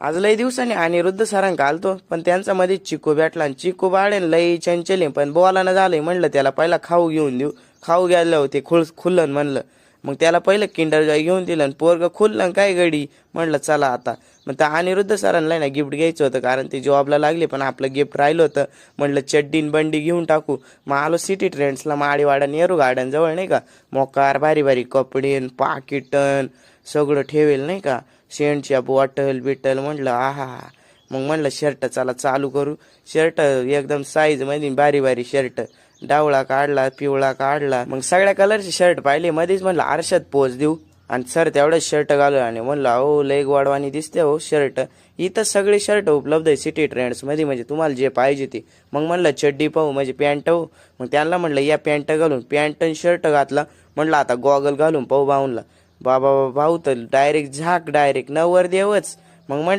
आज लय दिवसांनी अनिरुद्ध सरांक आलतो, पण त्यांचा मध्ये चिकू भेटला आणि चिकू बाळेन लय चंचले, पण बोलानं झालंय. म्हणलं त्याला पहिला खाऊ घेऊन देऊ. खाऊ घ्यायला होते खुल्लन म्हणलं. मग त्याला पहिलं किंडर जॉय घेऊन दिलं आणि पोरग खुल्लं काय गडी. म्हणलं चला आता. मग त्या अनिरुद्ध सरांना ना गिफ्ट घ्यायचं होतं, कारण ते जॉबला लागले, पण आपलं गिफ्ट राहिलं होतं. म्हणलं चड्डीन बंडी घेऊन टाकू. मग आलो सिटी ट्रेंड्सला, माडीवाडा नेहरू गार्डन जवळ नाही का. मोकार भारी भारी कपडे पाकिटन सगळं ठेवेल नाही का. शेंटच्या बॉटल बिटल. म्हणलं आहा. मग म्हणलं शर्ट चला चालू करू. शर्ट एकदम साईज मध्ये भारी भारी शर्ट. डावळा काढला, पिवळा काढला. मग सगळ्या कलरचे शर्ट पाहिले. मध्येच म्हणलं आरशात पोच देऊ आणि सर तेवढंच शर्ट घालू. आणि म्हणलं अहो लय वाढवानी दिसते हो शर्ट. इथं सगळे शर्ट उपलब्ध आहे सिटी ट्रेंड्स मध्ये, म्हणजे तुम्हाला जे पाहिजे ते. मग म्हणलं चड्डी पाहू म्हणजे पॅन्ट पाहू. मग त्यांना म्हणलं या पॅन्ट घालून. पॅन्ट आणि शर्ट घातला. म्हणलं आता गॉगल घालून पाहू भाऊनला. बाबा भाऊ तर डायरेक्ट झाक, डायरेक्ट नवर देवच. मग